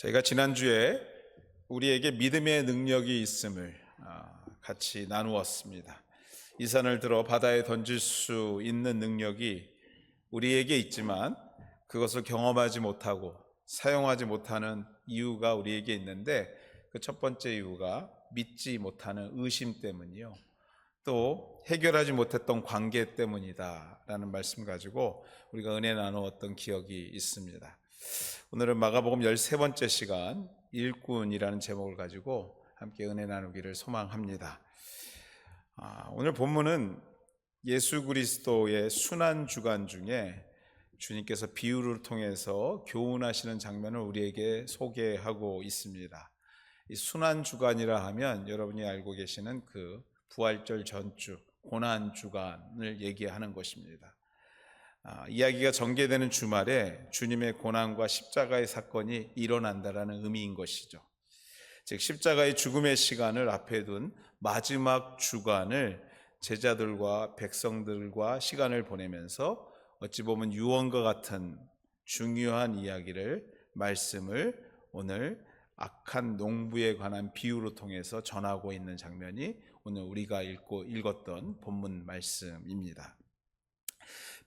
저희가 지난주에 우리에게 믿음의 능력이 있음을 같이 나누었습니다. 이 산을 들어 바다에 던질 수 있는 능력이 우리에게 있지만 그것을 경험하지 못하고 사용하지 못하는 이유가 우리에게 있는데, 그 첫 번째 이유가 믿지 못하는 의심 때문이요, 또 해결하지 못했던 관계 때문이다 라는 말씀 가지고 우리가 은혜 나누었던 기억이 있습니다. 오늘은 마가복음 13번째 시간 일꾼이라는 제목을 가지고 함께 은혜 나누기를 소망합니다. 오늘 본문은 예수 그리스도의 순환주간 중에 주님께서 비유를 통해서 교훈하시는 장면을 우리에게 소개하고 있습니다. 이 순환주간이라 하면 여러분이 알고 계시는 그 부활절 전주 고난주간을 얘기하는 것입니다. 이야기가 전개되는 주말에 주님의 고난과 십자가의 사건이 일어난다라는 의미인 것이죠. 즉 십자가의 죽음의 시간을 앞에 둔 마지막 주간을 제자들과 백성들과 시간을 보내면서 어찌 보면 유언과 같은 중요한 말씀을 오늘 악한 농부에 관한 비유로 통해서 전하고 있는 장면이 오늘 우리가 읽었던 본문 말씀입니다.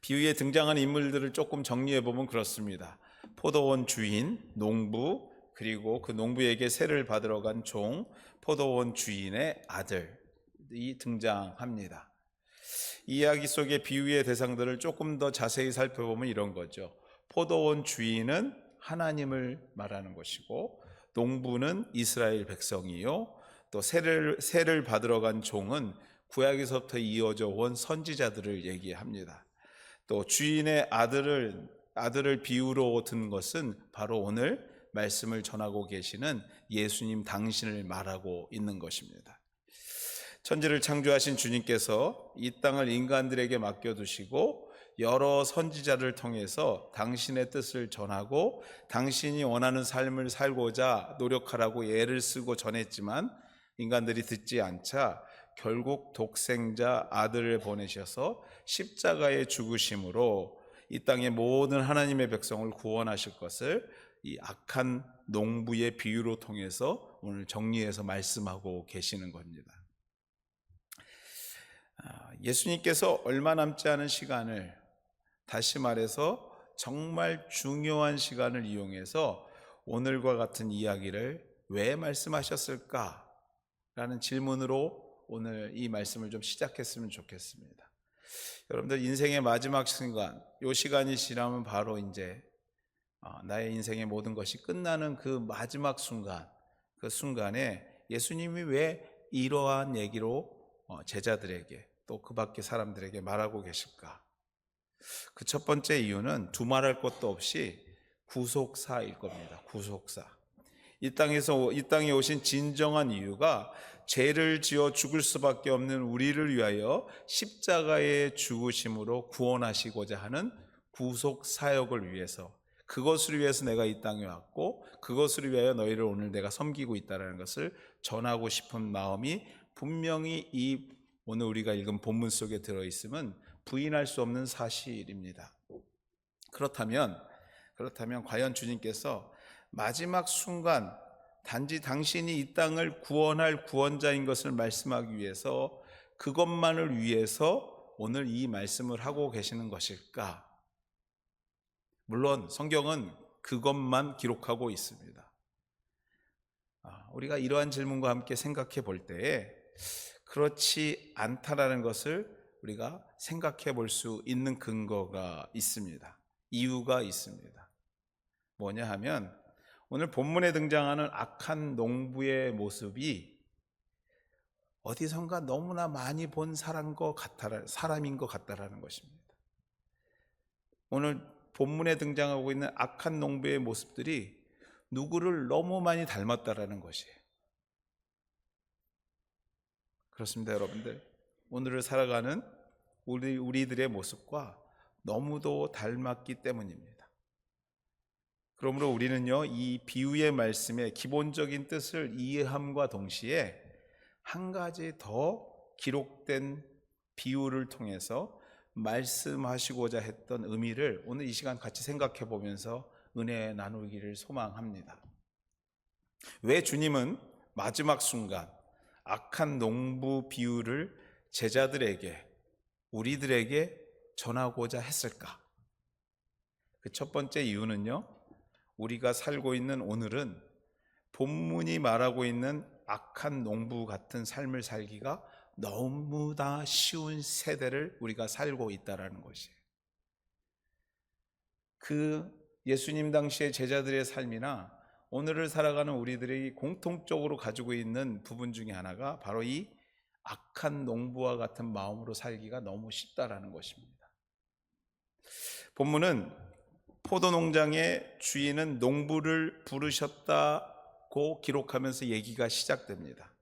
비유에 등장한 인물들을 조금 정리해보면 그렇습니다. 포도원 주인, 농부, 그리고 그 농부에게 세를 받으러 간 종, 포도원 주인의 아들이 등장합니다. 이 이야기 속의 비유의 대상들을 조금 더 자세히 살펴보면 이런 거죠. 포도원 주인은 하나님을 말하는 것이고, 농부는 이스라엘 백성이요, 또 세를 받으러 간 종은 구약에서부터 이어져 온 선지자들을 얘기합니다. 또 주인의 아들을 비유로 든 것은 바로 오늘 말씀을 전하고 계시는 예수님 당신을 말하고 있는 것입니다. 천지를 창조하신 주님께서 이 땅을 인간들에게 맡겨두시고 여러 선지자를 통해서 당신의 뜻을 전하고 당신이 원하는 삶을 살고자 노력하라고 애를 쓰고 전했지만 인간들이 듣지 않자 결국 독생자 아들을 보내셔서 십자가의 죽으심으로 이 땅의 모든 하나님의 백성을 구원하실 것을 이 악한 농부의 비유로 통해서 오늘 정리해서 말씀하고 계시는 겁니다. 예수님께서 얼마 남지 않은 시간을, 다시 말해서 정말 중요한 시간을 이용해서 오늘과 같은 이야기를 왜 말씀하셨을까? 라는 질문으로 오늘 이 말씀을 좀 시작했으면 좋겠습니다. 여러분들 인생의 마지막 시간, 이 시간이 지나면 바로 이제 나의 인생의 모든 것이 끝나는 그 마지막 순간, 그 순간에 예수님이 왜 이러한 얘기로 제자들에게 또 그 밖의 사람들에게 말하고 계실까? 그 첫 번째 이유는 두말할 것도 없이 구속사일 겁니다. 구속사. 이 땅에 오신 진정한 이유가 죄를 지어 죽을 수밖에 없는 우리를 위하여 십자가의 죽으심으로 구원하시고자 하는 구속 사역을 위해서, 그것을 위해서 내가 이 땅에 왔고 그것을 위하여 너희를 오늘 내가 섬기고 있다는 것을 전하고 싶은 마음이 분명히 이 오늘 우리가 읽은 본문 속에 들어있음은 부인할 수 없는 사실입니다. 그렇다면 과연 주님께서 마지막 순간 단지 당신이 이 땅을 구원할 구원자인 것을 말씀하기 위해서, 그것만을 위해서 오늘 이 말씀을 하고 계시는 것일까? 물론 성경은 그것만 기록하고 있습니다. 우리가 이러한 질문과 함께 생각해 볼 때에 그렇지 않다라는 것을 우리가 생각해 볼 수 있는 근거가 있습니다. 이유가 있습니다. 뭐냐 하면 오늘 본문에 등장하는 악한 농부의 모습이 어디선가 너무나 많이 본 사람인 것 같다라는 것입니다. 오늘 본문에 등장하고 있는 악한 농부의 모습들이 누구를 너무 많이 닮았다라는 것이에요. 그렇습니다, 여러분들. 오늘을 살아가는 우리들의 모습과 너무도 닮았기 때문입니다. 그러므로 우리는요, 이 비유의 말씀의 기본적인 뜻을 이해함과 동시에 한 가지 더 기록된 비유를 통해서 말씀하시고자 했던 의미를 오늘 이 시간 같이 생각해 보면서 은혜 나누기를 소망합니다. 왜 주님은 마지막 순간 악한 농부 비유를 제자들에게, 우리들에게 전하고자 했을까? 그 첫 번째 이유는요, 우리가 살고 있는 오늘은 본문이 말하고 있는 악한 농부 같은 삶을 살기가 너무나 쉬운 세대를 우리가 살고 있다는 것이에요. 그 예수님 당시의 제자들의 삶이나 오늘을 살아가는 우리들이 공통적으로 가지고 있는 부분 중에 하나가 바로 이 악한 농부와 같은 마음으로 살기가 너무 쉽다라는 것입니다. 본문은 포도 농장의 주인은 농부를 부르셨다고 기록하면서 얘기가 시작됩니다.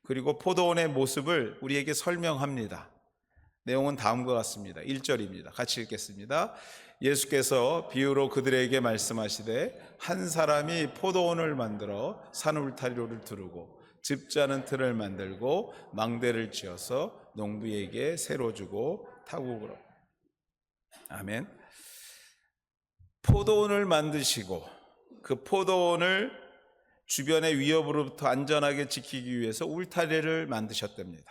그리고 포도원의 모습을 우리에게 설명합니다. 내용은 다음과 같습니다. 1절입니다. 같이 읽겠습니다. 예수께서 비유로 그들에게 말씀하시되 한 사람이 포도원을 만들어 산 울타리를 두르고 즙자는 틀을 만들고 망대를 지어서 농부에게 새로 주고 타고 그러. 아멘. 포도원을 만드시고 그 포도원을 주변의 위협으로부터 안전하게 지키기 위해서 울타리를 만드셨답니다.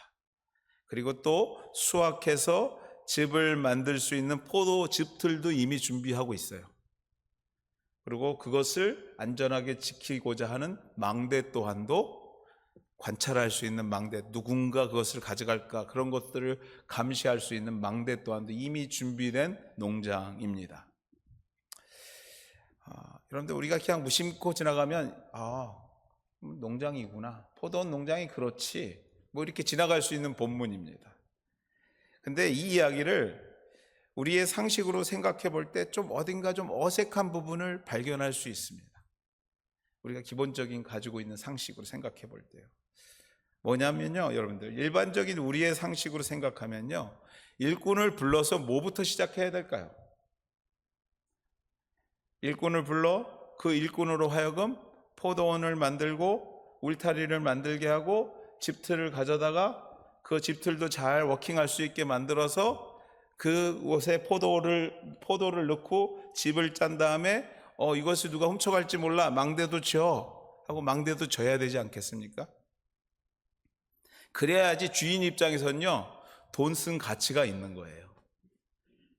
그리고 또 수확해서 즙을 만들 수 있는 포도즙틀도 이미 준비하고 있어요. 그리고 그것을 안전하게 지키고자 하는 망대 또한도 관찰할 수 있는 망대, 누군가 그것을 가져갈까, 그런 것들을 감시할 수 있는 망대 또한도 이미 준비된 농장입니다. 여러분들, 우리가 그냥 무심코 지나가면 농장이구나, 포도원 농장이 그렇지, 뭐 이렇게 지나갈 수 있는 본문입니다. 근데 이 이야기를 우리의 상식으로 생각해 볼 때 좀 어딘가 좀 어색한 부분을 발견할 수 있습니다. 우리가 기본적인 가지고 있는 상식으로 생각해 볼 때요. 뭐냐면요, 여러분들, 일반적인 우리의 상식으로 생각하면요, 일꾼을 불러서 뭐부터 시작해야 될까요? 일꾼을 불러 그 일꾼으로 하여금 포도원을 만들고 울타리를 만들게 하고 집틀을 가져다가 그 집틀도 잘 워킹할 수 있게 만들어서 그곳에 포도를 넣고 집을 짠 다음에 이것을 누가 훔쳐갈지 몰라, 망대도 지어 하고 망대도 져야 되지 않겠습니까? 그래야지 주인 입장에서는요, 돈 쓴 가치가 있는 거예요.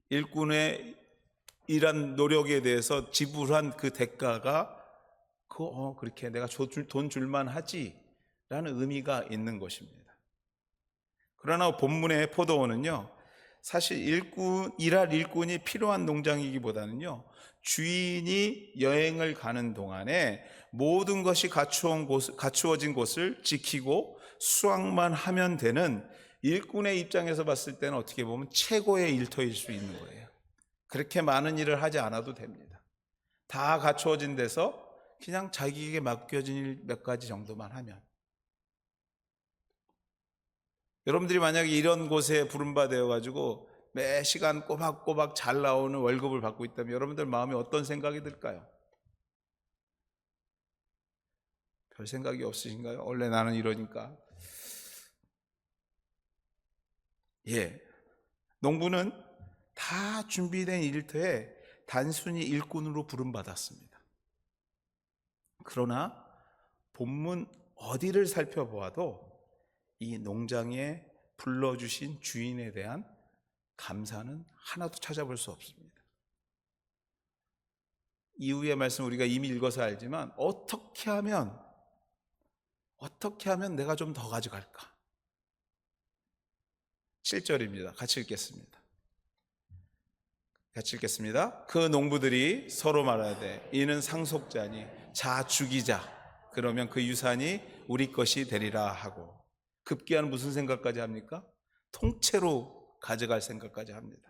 일꾼의 일한 노력에 대해서 지불한 그 대가가 그렇게 내가 돈 줄만 하지 라는 의미가 있는 것입니다. 그러나 본문의 포도원은요, 사실 일할 일꾼이 필요한 농장이기보다는요, 주인이 여행을 가는 동안에 모든 것이 갖추어진 곳을 지키고 수확만 하면 되는 일꾼의 입장에서 봤을 때는 어떻게 보면 최고의 일터일 수 있는 거예요. 그렇게 많은 일을 하지 않아도 됩니다. 다 갖추어진 데서 그냥 자기에게 맡겨진 일 몇 가지 정도만 하면. 여러분들이 만약에 이런 곳에 부름받아 가지고 매 시간 꼬박꼬박 잘 나오는 월급을 받고 있다면 여러분들 마음에 어떤 생각이 들까요? 별 생각이 없으신가요? 원래 나는 이러니까. 농부는 다 준비된 일터에 단순히 일꾼으로 부름받았습니다. 그러나 본문 어디를 살펴보아도 이 농장에 불러주신 주인에 대한 감사는 하나도 찾아볼 수 없습니다. 이후의 말씀 우리가 이미 읽어서 알지만 어떻게 하면 내가 좀 더 가져갈까? 7절입니다. 같이 읽겠습니다. 그 농부들이 서로 말하되 이는 상속자니 자 죽이자, 그러면 그 유산이 우리 것이 되리라 하고. 급기야는 무슨 생각까지 합니까? 통째로 가져갈 생각까지 합니다.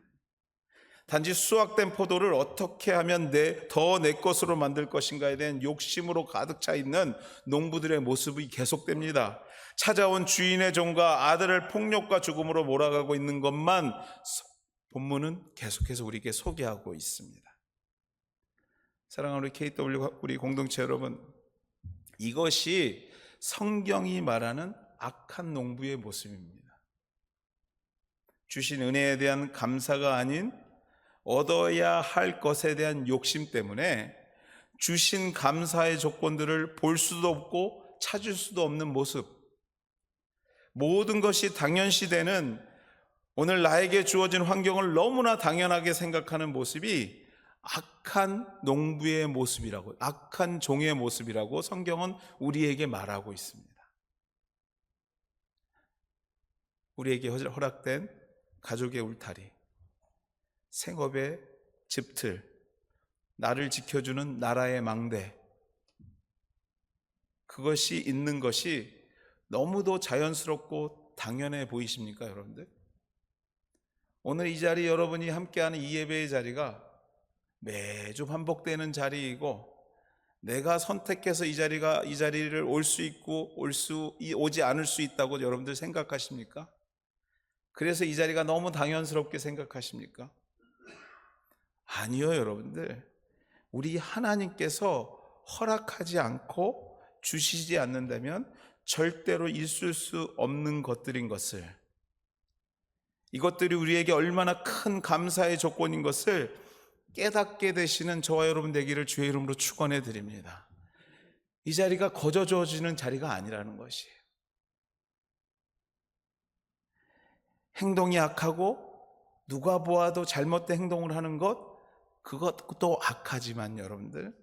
단지 수확된 포도를 어떻게 하면 더 내 것으로 만들 것인가에 대한 욕심으로 가득 차 있는 농부들의 모습이 계속됩니다. 찾아온 주인의 종과 아들을 폭력과 죽음으로 몰아가고 있는 것만 본문은 계속해서 우리에게 소개하고 있습니다. 사랑하는 우리 KW 우리 공동체 여러분, 이것이 성경이 말하는 악한 농부의 모습입니다. 주신 은혜에 대한 감사가 아닌 얻어야 할 것에 대한 욕심 때문에 주신 감사의 조건들을 볼 수도 없고 찾을 수도 없는 모습, 모든 것이 당연시되는 오늘 나에게 주어진 환경을 너무나 당연하게 생각하는 모습이 악한 농부의 모습이라고, 악한 종의 모습이라고 성경은 우리에게 말하고 있습니다. 우리에게 허락된 가족의 울타리, 생업의 집틀, 나를 지켜주는 나라의 망대, 그것이 있는 것이 너무도 자연스럽고 당연해 보이십니까, 여러분들? 오늘 이 자리, 여러분이 함께하는 이 예배의 자리가 매주 반복되는 자리이고, 내가 선택해서 이 자리를 올 수 있고 오지 않을 수 있다고 여러분들 생각하십니까? 그래서 이 자리가 너무 당연스럽게 생각하십니까? 아니요, 여러분들. 우리 하나님께서 허락하지 않고 주시지 않는다면 절대로 있을 수 없는 것들인 것을, 이것들이 우리에게 얼마나 큰 감사의 조건인 것을 깨닫게 되시는 저와 여러분 되기를 주의 이름으로 축원해 드립니다. 이 자리가 거저 주어지는 자리가 아니라는 것이에요. 행동이 악하고 누가 보아도 잘못된 행동을 하는 것, 그것도 악하지만 여러분들,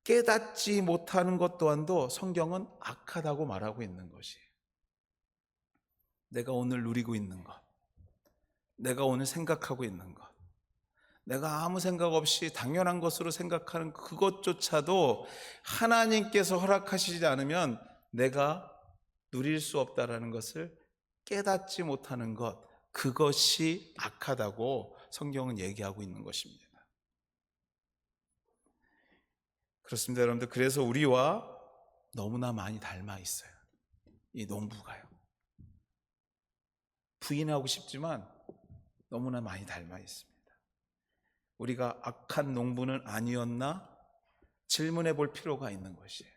깨닫지 못하는 것 또한도 성경은 악하다고 말하고 있는 것이에요. 내가 오늘 누리고 있는 것, 내가 오늘 생각하고 있는 것, 내가 아무 생각 없이 당연한 것으로 생각하는 그것조차도 하나님께서 허락하시지 않으면 내가 누릴 수 없다라는 것을 깨닫지 못하는 것, 그것이 악하다고 성경은 얘기하고 있는 것입니다. 그렇습니다, 여러분들. 그래서 우리와 너무나 많이 닮아 있어요, 이 농부가요. 부인하고 싶지만 너무나 많이 닮아 있습니다. 우리가 악한 농부는 아니었나 질문해 볼 필요가 있는 것이에요.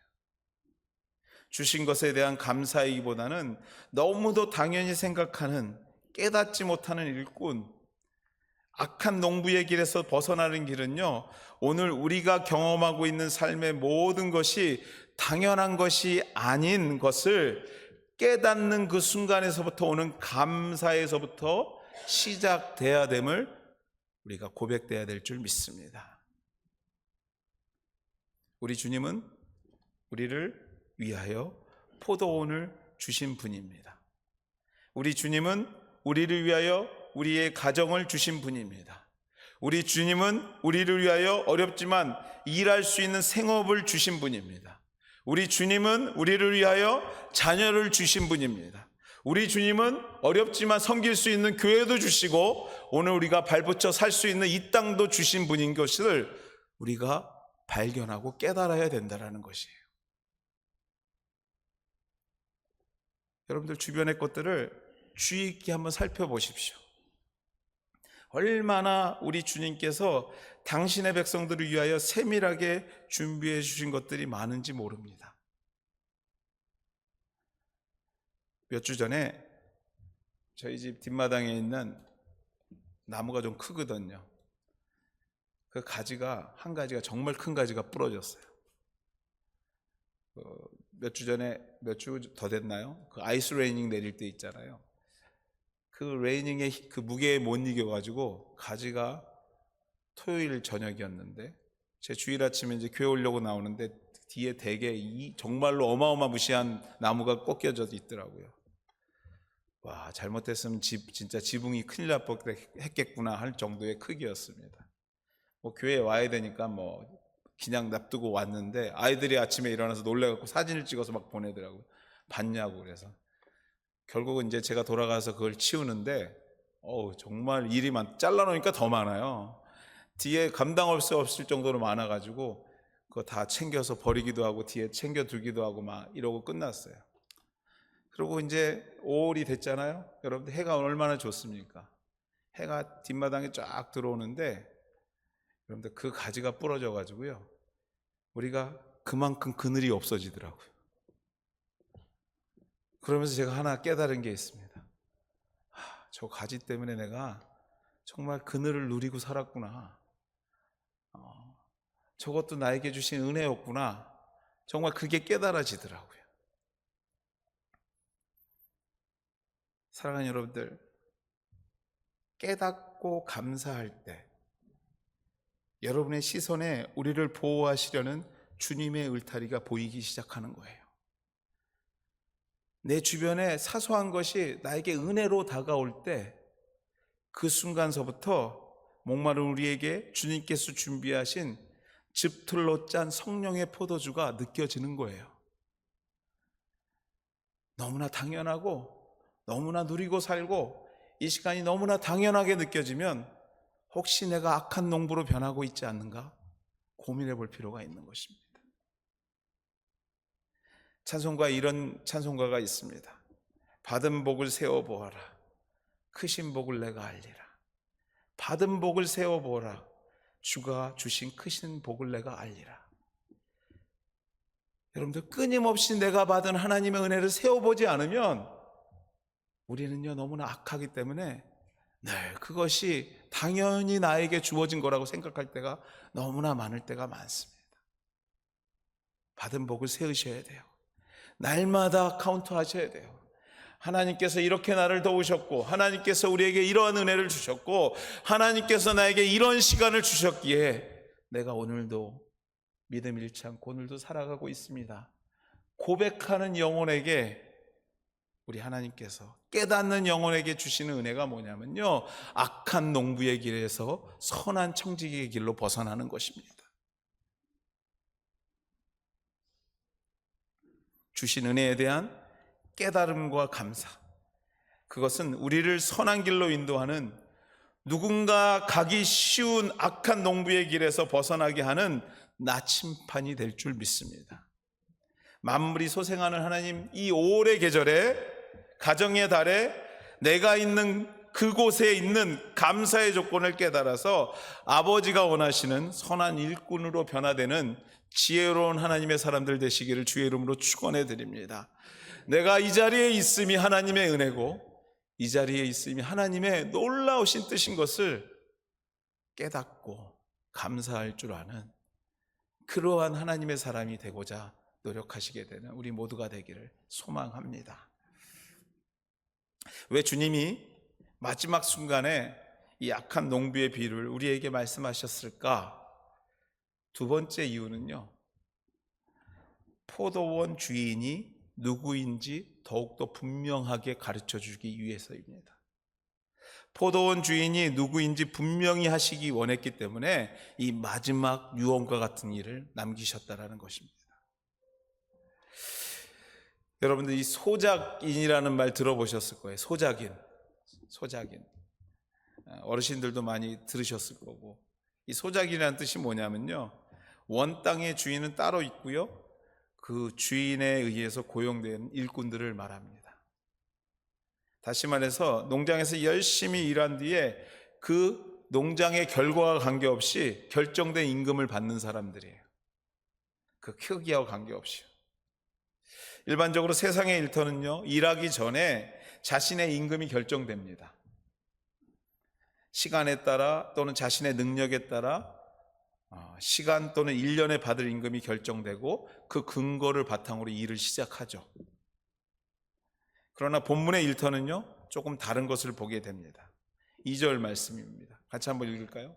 주신 것에 대한 감사이기보다는 너무도 당연히 생각하는, 깨닫지 못하는 일꾼, 악한 농부의 길에서 벗어나는 길은요, 오늘 우리가 경험하고 있는 삶의 모든 것이 당연한 것이 아닌 것을 깨닫는 그 순간에서부터 오는 감사에서부터 시작돼야 됨을 우리가 고백돼야 될 줄 믿습니다. 우리 주님은 우리를 위하여 포도원을 주신 분입니다. 우리 주님은 우리를 위하여 우리의 가정을 주신 분입니다. 우리 주님은 우리를 위하여 어렵지만 일할 수 있는 생업을 주신 분입니다. 우리 주님은 우리를 위하여 자녀를 주신 분입니다. 우리 주님은 어렵지만 섬길 수 있는 교회도 주시고 오늘 우리가 발붙여 살 수 있는 이 땅도 주신 분인 것을 우리가 발견하고 깨달아야 된다는 것이에요. 여러분들 주변의 것들을 주의 있게 한번 살펴보십시오. 얼마나 우리 주님께서 당신의 백성들을 위하여 세밀하게 준비해 주신 것들이 많은지 모릅니다. 몇 주 전에 저희 집 뒷마당에 있는 나무가 좀 크거든요. 그 가지가, 한 가지가, 정말 큰 가지가 부러졌어요. 몇 주 전에, 몇 주 더 됐나요? 그 아이스 레이닝 내릴 때 있잖아요. 그 레이닝의 그 무게에 못 이겨가지고 가지가, 토요일 저녁이었는데 제 주일 아침에 이제 교회 오려고 나오는데 뒤에 되게 정말로 어마어마무시한 나무가 꺾여져 있더라고요. 와, 잘못했으면 진짜 지붕이 큰일 날 뻔했겠구나 할 정도의 크기였습니다. 뭐 교회에 와야 되니까 뭐 그냥 놔두고 왔는데 아이들이 아침에 일어나서 놀래갖고 사진을 찍어서 막 보내더라고요. 봤냐고. 그래서 결국은 이제 제가 돌아가서 그걸 치우는데 정말 일이 잘라놓으니까 더 많아요. 뒤에 감당할 수 없을 정도로 많아가지고 그거 다 챙겨서 버리기도 하고 뒤에 챙겨두기도 하고 막 이러고 끝났어요. 그리고 이제 5월이 됐잖아요. 여러분들 해가 얼마나 좋습니까? 해가 뒷마당에 쫙 들어오는데 여러분들 그 가지가 부러져 가지고요, 우리가 그만큼 그늘이 없어지더라고요. 그러면서 제가 하나 깨달은 게 있습니다. 저 가지 때문에 내가 정말 그늘을 누리고 살았구나. 저것도 나에게 주신 은혜였구나. 정말 그게 깨달아지더라고요. 사랑하는 여러분들, 깨닫고 감사할 때 여러분의 시선에 우리를 보호하시려는 주님의 울타리가 보이기 시작하는 거예요. 내 주변에 사소한 것이 나에게 은혜로 다가올 때 그 순간서부터 목마른 우리에게 주님께서 준비하신 즙틀로 짠 성령의 포도주가 느껴지는 거예요. 너무나 당연하고 너무나 누리고 살고 이 시간이 너무나 당연하게 느껴지면 혹시 내가 악한 농부로 변하고 있지 않는가 고민해 볼 필요가 있는 것입니다. 찬송가에 이런 찬송가가 있습니다. 받은 복을 세어보아라. 크신 복을 내가 알리라. 받은 복을 세어보아라. 주가 주신 크신 복을 내가 알리라. 여러분들, 끊임없이 내가 받은 하나님의 은혜를 세어보지 않으면 우리는요 너무나 악하기 때문에 그것이 당연히 나에게 주어진 거라고 생각할 때가 너무나 많을 때가 많습니다. 받은 복을 세우셔야 돼요. 날마다 카운트하셔야 돼요. 하나님께서 이렇게 나를 도우셨고, 하나님께서 우리에게 이러한 은혜를 주셨고, 하나님께서 나에게 이런 시간을 주셨기에 내가 오늘도 믿음 잃지 않고 오늘도 살아가고 있습니다. 고백하는 영혼에게 우리 하나님께서, 깨닫는 영혼에게 주시는 은혜가 뭐냐면요, 악한 농부의 길에서 선한 청지기의 길로 벗어나는 것입니다. 주신 은혜에 대한 깨달음과 감사, 그것은 우리를 선한 길로 인도하는, 누군가 가기 쉬운 악한 농부의 길에서 벗어나게 하는 나침판이 될 줄 믿습니다. 만물이 소생하는 하나님, 이 5월의 계절에, 가정의 달에 내가 있는 그곳에 있는 감사의 조건을 깨달아서 아버지가 원하시는 선한 일꾼으로 변화되는 지혜로운 하나님의 사람들 되시기를 주의 이름으로 축원해 드립니다. 내가 이 자리에 있음이 하나님의 은혜고, 이 자리에 있음이 하나님의 놀라우신 뜻인 것을 깨닫고 감사할 줄 아는 그러한 하나님의 사람이 되고자 노력하시게 되는 우리 모두가 되기를 소망합니다. 왜 주님이 마지막 순간에 이 악한 농부의 비유를 우리에게 말씀하셨을까? 두 번째 이유는요, 포도원 주인이 누구인지 더욱더 분명하게 가르쳐 주기 위해서입니다. 포도원 주인이 누구인지 분명히 하시기 원했기 때문에 이 마지막 유언과 같은 일을 남기셨다라는 것입니다. 여러분들, 이 소작인이라는 말 들어보셨을 거예요. 소작인. 어르신들도 많이 들으셨을 거고, 이 소작인이라는 뜻이 뭐냐면요, 원 땅의 주인은 따로 있고요, 그 주인에 의해서 고용된 일꾼들을 말합니다. 다시 말해서 농장에서 열심히 일한 뒤에 그 농장의 결과와 관계없이 결정된 임금을 받는 사람들이에요. 그 크기와 관계없이요. 일반적으로 세상의 일터는요, 일하기 전에 자신의 임금이 결정됩니다. 시간에 따라 또는 자신의 능력에 따라 시간 또는 1년에 받을 임금이 결정되고 그 근거를 바탕으로 일을 시작하죠. 그러나 본문의 일터는요, 조금 다른 것을 보게 됩니다. 2절 말씀입니다. 같이 한번 읽을까요?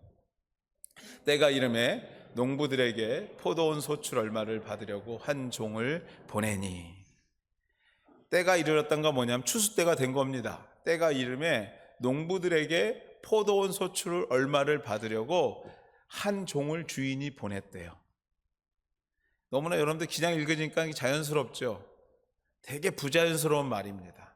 때가 이름에 농부들에게 포도원 소출 얼마를 받으려고 한 종을 보내니. 때가 이르렀던 건 뭐냐면 추수 때가 된 겁니다. 때가 이름에 농부들에게 포도원 소출을 얼마를 받으려고 한 종을 주인이 보냈대요. 너무나 여러분들 그냥 읽으니까 자연스럽죠. 되게 부자연스러운 말입니다.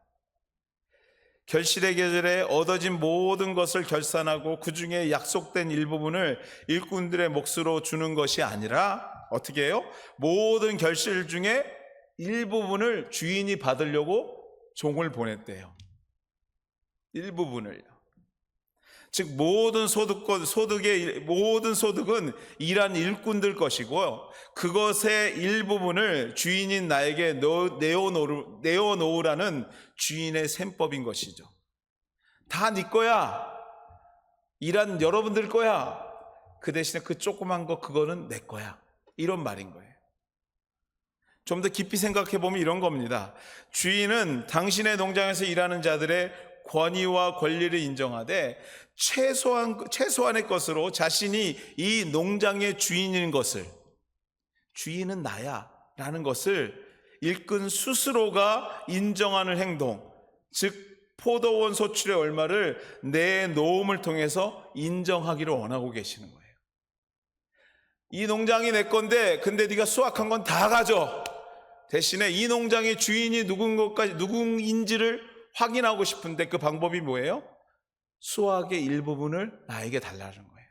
결실의 계절에 얻어진 모든 것을 결산하고 그 중에 약속된 일부분을 일꾼들의 몫으로 주는 것이 아니라 어떻게 해요? 모든 결실 중에 일부분을 주인이 받으려고 종을 보냈대요. 일부분을요. 즉 모든 소득은 일한 일꾼들 것이고, 그것의 일부분을 주인인 나에게 내어놓으라는 주인의 셈법인 것이죠. 다 네 거야. 일한 여러분들 거야. 그 대신에 그 조그만 거 그거는 내 거야. 이런 말인 거예요. 좀 더 깊이 생각해 보면 이런 겁니다. 주인은 당신의 농장에서 일하는 자들의 권위와 권리를 인정하되 최소한의 것으로 자신이 이 농장의 주인인 것을, 주인은 나야 라는 것을 일꾼 스스로가 인정하는 행동, 즉 포도원 소출의 얼마를 내 노음을 통해서 인정하기를 원하고 계시는 거예요. 이 농장이 내 건데 근데 네가 수확한 건 다 가져. 대신에 이 농장의 주인이 누구인지를 확인하고 싶은데 그 방법이 뭐예요? 수확의 일부분을 나에게 달라는 거예요.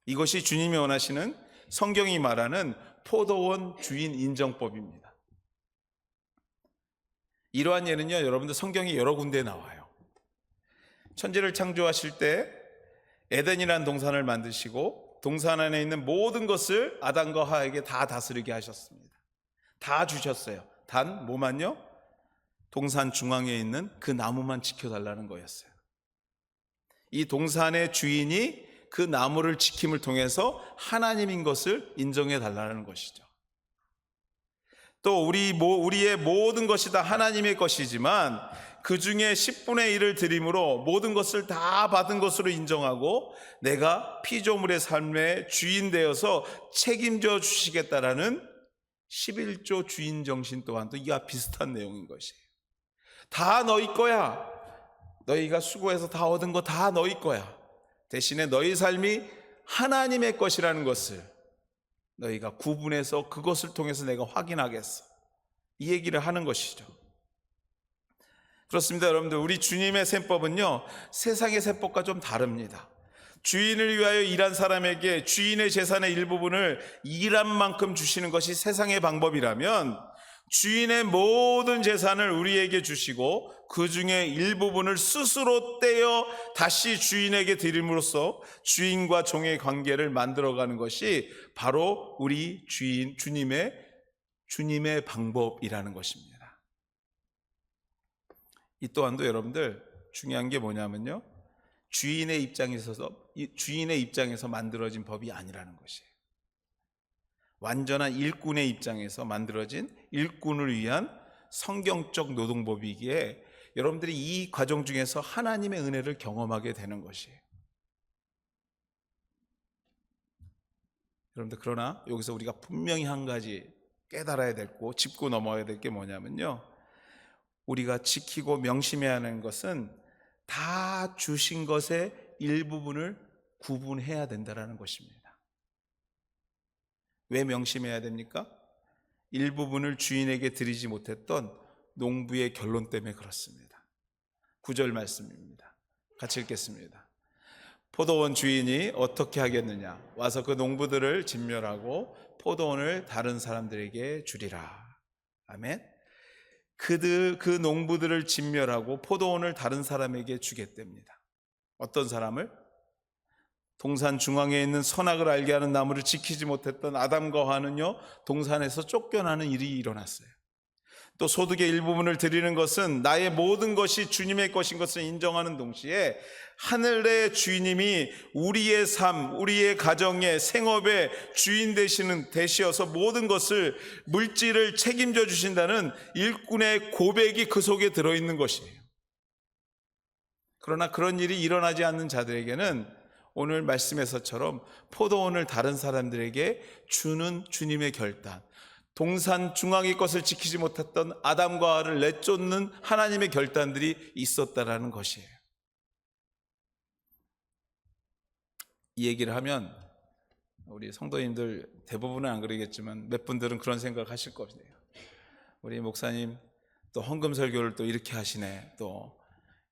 이것이 주님이 원하시는, 성경이 말하는 포도원 주인 인정법입니다. 이러한 예는요, 여러분들 성경이 여러 군데에 나와요. 천지를 창조하실 때 에덴이라는 동산을 만드시고 동산 안에 있는 모든 것을 아담과 하와에게 다 다스리게 하셨습니다. 다 주셨어요. 단 뭐만요? 동산 중앙에 있는 그 나무만 지켜달라는 거였어요. 이 동산의 주인이 그 나무를 지킴을 통해서 하나님인 것을 인정해 달라는 것이죠. 또 우리의 모든 것이 다 하나님의 것이지만 그 중에 10분의 1을 드림으로 모든 것을 다 받은 것으로 인정하고 내가 피조물의 삶의 주인 되어서 책임져 주시겠다라는 11조 주인 정신 또한도 이와 비슷한 내용인 것이에요. 다 너희 거야. 너희가 수고해서 다 얻은 거 다 너희 거야. 대신에 너희 삶이 하나님의 것이라는 것을 너희가 구분해서 그것을 통해서 내가 확인하겠어. 이 얘기를 하는 것이죠. 그렇습니다, 여러분들. 우리 주님의 셈법은요, 세상의 셈법과 좀 다릅니다. 주인을 위하여 일한 사람에게 주인의 재산의 일부분을 일한 만큼 주시는 것이 세상의 방법이라면 주인의 모든 재산을 우리에게 주시고 그 중에 일부분을 스스로 떼어 다시 주인에게 드림으로써 주인과 종의 관계를 만들어가는 것이 바로 우리 주님의 방법이라는 것입니다. 이 또한도 여러분들 중요한 게 뭐냐면요, 주인의 입장에서 만들어진 법이 아니라는 것이에요. 완전한 일꾼의 입장에서 만들어진 일꾼을 위한 성경적 노동법이기에 여러분들이 이 과정 중에서 하나님의 은혜를 경험하게 되는 것이에요. 여러분들, 그러나 여기서 우리가 분명히 한 가지 깨달아야 되고 짚고 넘어야 될 게 뭐냐면요, 우리가 지키고 명심해야 하는 것은 다 주신 것의 일부분을 구분해야 된다는 것입니다. 왜 명심해야 됩니까? 일부분을 주인에게 드리지 못했던 농부의 결론 때문에 그렇습니다. 9절 말씀입니다. 같이 읽겠습니다. 포도원 주인이 어떻게 하겠느냐? 와서 그 농부들을 진멸하고 포도원을 다른 사람들에게 주리라. 아멘. 그 농부들을 진멸하고 포도원을 다른 사람에게 주겠답니다. 어떤 사람을? 동산 중앙에 있는 선악을 알게 하는 나무를 지키지 못했던 아담과 하와는요, 동산에서 쫓겨나는 일이 일어났어요. 또 소득의 일부분을 드리는 것은 나의 모든 것이 주님의 것인 것을 인정하는 동시에 하늘의 주님이 우리의 삶, 우리의 가정의 생업의 주인 되시어서 모든 것을, 물질을 책임져 주신다는 일꾼의 고백이 그 속에 들어있는 것이에요. 그러나 그런 일이 일어나지 않는 자들에게는 오늘 말씀에서처럼 포도원을 다른 사람들에게 주는 주님의 결단, 동산 중앙의 것을 지키지 못했던 아담과 하와를 내쫓는 하나님의 결단들이 있었다라는 것이에요. 이 얘기를 하면 우리 성도님들 대부분은 안 그러겠지만 몇 분들은 그런 생각을 하실 거예요. 우리 목사님 또 헌금 설교를 또 이렇게 하시네, 또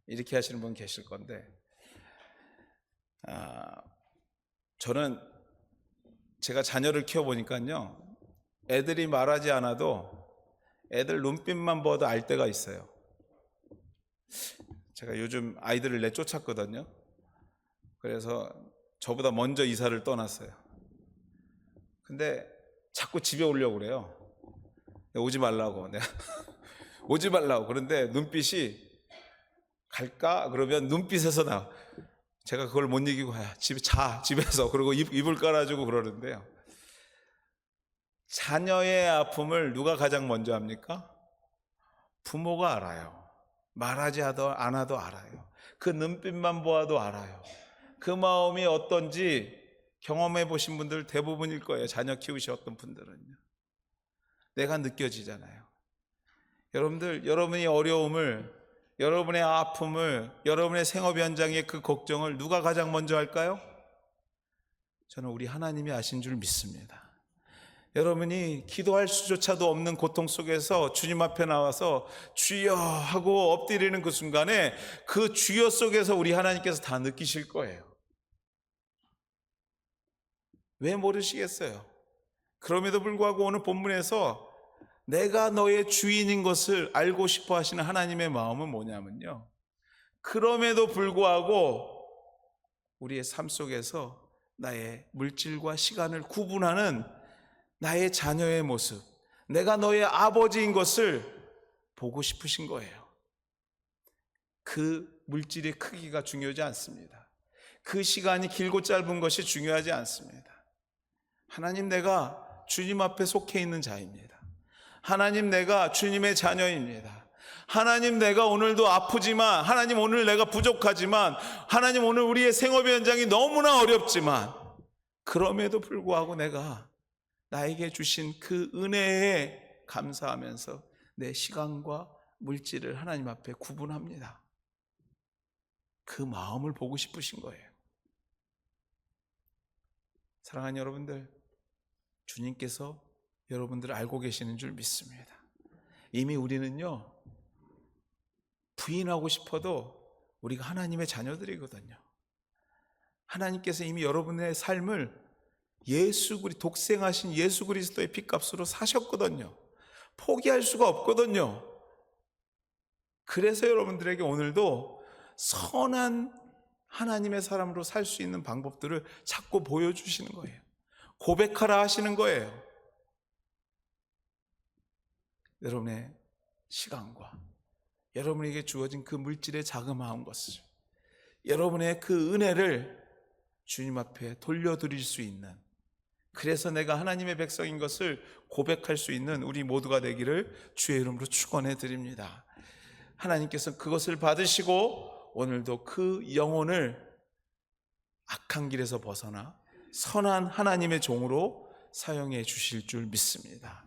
이렇게 하시는 분 계실 건데, 저는 제가 자녀를 키워보니까요, 애들이 말하지 않아도 애들 눈빛만 봐도 알 때가 있어요. 제가 요즘 아이들을 내쫓았거든요. 그래서 저보다 먼저 이사를 떠났어요. 근데 자꾸 집에 오려고 그래요. 오지 말라고. 내가 오지 말라고. 그런데 눈빛이 갈까? 그러면 눈빛에서 나와. 제가 그걸 못 이기고 집에서 그리고 이불 깔아주고 그러는데요. 자녀의 아픔을 누가 가장 먼저 합니까? 부모가 알아요. 말하지 않아도 알아요. 그 눈빛만 보아도 알아요. 그 마음이 어떤지 경험해 보신 분들 대부분일 거예요. 자녀 키우셨던 분들은요. 내가 느껴지잖아요. 여러분들, 여러분의 어려움을, 여러분의 아픔을, 여러분의 생업 현장의 그 걱정을 누가 가장 먼저 할까요? 저는 우리 하나님이 아신 줄 믿습니다. 여러분이 기도할 수조차도 없는 고통 속에서 주님 앞에 나와서 주여 하고 엎드리는 그 순간에 그 주여 속에서 우리 하나님께서 다 느끼실 거예요. 왜 모르시겠어요? 그럼에도 불구하고 오늘 본문에서 내가 너의 주인인 것을 알고 싶어 하시는 하나님의 마음은 뭐냐면요, 그럼에도 불구하고 우리의 삶 속에서 나의 물질과 시간을 구분하는 나의 자녀의 모습, 내가 너의 아버지인 것을 보고 싶으신 거예요. 그 물질의 크기가 중요하지 않습니다. 그 시간이 길고 짧은 것이 중요하지 않습니다. 하나님, 내가 주님 앞에 속해 있는 자입니다. 하나님, 내가 주님의 자녀입니다. 하나님, 내가 오늘도 아프지만, 하나님, 오늘 내가 부족하지만, 하나님, 오늘 우리의 생업의 현장이 너무나 어렵지만, 그럼에도 불구하고 내가 나에게 주신 그 은혜에 감사하면서 내 시간과 물질을 하나님 앞에 구분합니다. 그 마음을 보고 싶으신 거예요. 사랑하는 여러분들, 주님께서 여러분들을 알고 계시는 줄 믿습니다. 이미 우리는요, 부인하고 싶어도 우리가 하나님의 자녀들이거든요. 하나님께서 이미 여러분의 삶을 독생하신 예수 그리스도의 핏값으로 사셨거든요. 포기할 수가 없거든요. 그래서 여러분들에게 오늘도 선한 하나님의 사람으로 살 수 있는 방법들을 자꾸 보여주시는 거예요. 고백하라 하시는 거예요. 여러분의 시간과 여러분에게 주어진 그 물질의 자그마한 것을, 여러분의 그 은혜를 주님 앞에 돌려드릴 수 있는, 그래서 내가 하나님의 백성인 것을 고백할 수 있는 우리 모두가 되기를 주의 이름으로 축원해 드립니다. 하나님께서 그것을 받으시고 오늘도 그 영혼을 악한 길에서 벗어나 선한 하나님의 종으로 사용해 주실 줄 믿습니다.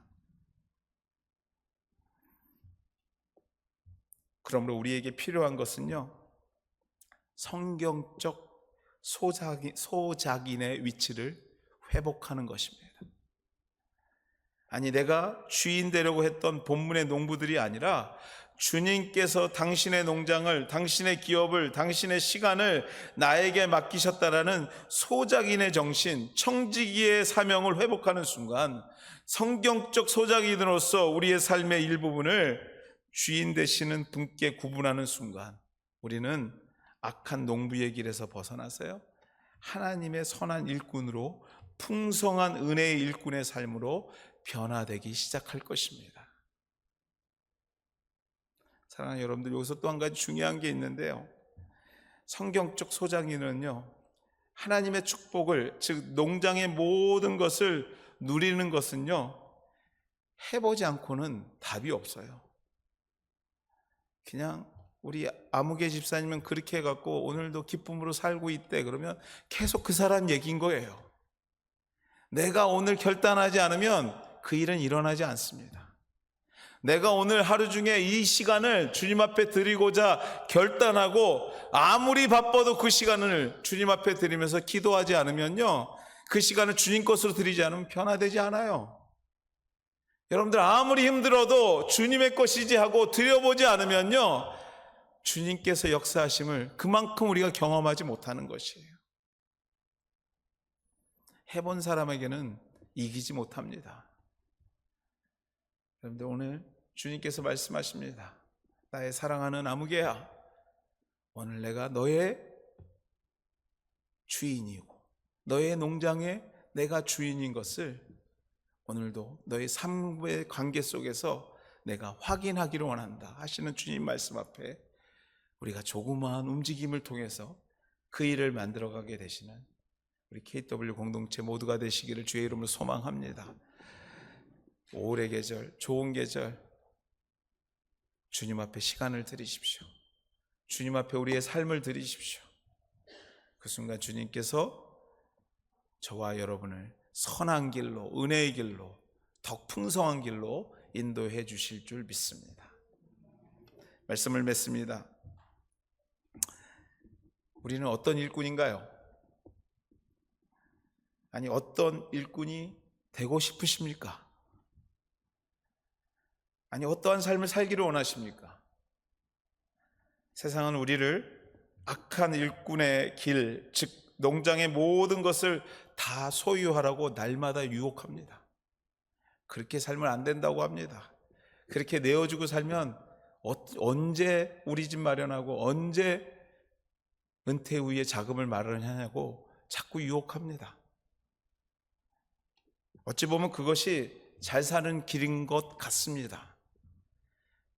그러므로 우리에게 필요한 것은요, 성경적 소작인의 위치를 회복하는 것입니다. 아니, 내가 주인 되려고 했던 본문의 농부들이 아니라 주님께서 당신의 농장을, 당신의 기업을, 당신의 시간을 나에게 맡기셨다라는 소작인의 정신, 청지기의 사명을 회복하는 순간, 성경적 소작인으로서 우리의 삶의 일부분을 주인 되시는 분께 구분하는 순간, 우리는 악한 농부의 길에서 벗어나서요, 하나님의 선한 일꾼으로, 풍성한 은혜의 일꾼의 삶으로 변화되기 시작할 것입니다. 사랑하는 여러분들, 여기서 또 한 가지 중요한 게 있는데요, 성경적 소작인은요, 하나님의 축복을, 즉 농장의 모든 것을 누리는 것은요, 해보지 않고는 답이 없어요. 그냥 우리 아무개 집사님은 그렇게 해갖고 오늘도 기쁨으로 살고 있대, 그러면 계속 그 사람 얘기인 거예요. 내가 오늘 결단하지 않으면 그 일은 일어나지 않습니다. 내가 오늘 하루 중에 이 시간을 주님 앞에 드리고자 결단하고 아무리 바빠도 그 시간을 주님 앞에 드리면서 기도하지 않으면요, 그 시간을 주님 것으로 드리지 않으면 변화되지 않아요. 여러분들, 아무리 힘들어도 주님의 것이지 하고 드려보지 않으면요, 주님께서 역사하심을 그만큼 우리가 경험하지 못하는 것이에요. 해본 사람에게는 이기지 못합니다. 여러분들, 오늘 주님께서 말씀하십니다. 나의 사랑하는 아무개야, 오늘 내가 너의 주인이고 너의 농장에 내가 주인인 것을 오늘도 너의 삶의 관계 속에서 내가 확인하기를 원한다 하시는 주님 말씀 앞에 우리가 조그마한 움직임을 통해서 그 일을 만들어가게 되시는 우리 KW 공동체 모두가 되시기를 주의 이름으로 소망합니다. 오래 계절, 좋은 계절, 주님 앞에 시간을 드리십시오. 주님 앞에 우리의 삶을 드리십시오. 그 순간 주님께서 저와 여러분을 선한 길로, 은혜의 길로, 더 풍성한 길로 인도해 주실 줄 믿습니다. 말씀을 맺습니다. 우리는 어떤 일꾼인가요? 아니, 어떤 일꾼이 되고 싶으십니까? 아니, 어떠한 삶을 살기를 원하십니까? 세상은 우리를 악한 일꾼의 길, 즉 농장의 모든 것을 다 소유하라고 날마다 유혹합니다. 그렇게 살면 안 된다고 합니다. 그렇게 내어주고 살면 언제 우리 집 마련하고 언제 은퇴 후에 자금을 마련하냐고 자꾸 유혹합니다. 어찌 보면 그것이 잘 사는 길인 것 같습니다.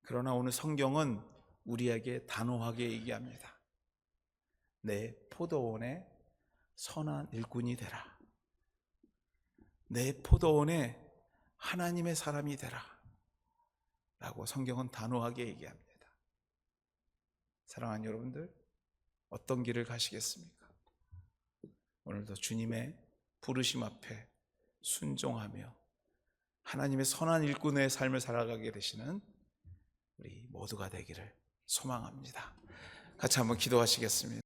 그러나 오늘 성경은 우리에게 단호하게 얘기합니다. 내 포도원의 선한 일꾼이 되라. 내 포도원에 하나님의 사람이 되라 라고 성경은 단호하게 얘기합니다. 사랑하는 여러분들, 어떤 길을 가시겠습니까? 오늘도 주님의 부르심 앞에 순종하며 하나님의 선한 일꾼의 삶을 살아가게 되시는 우리 모두가 되기를 소망합니다. 같이 한번 기도하시겠습니다.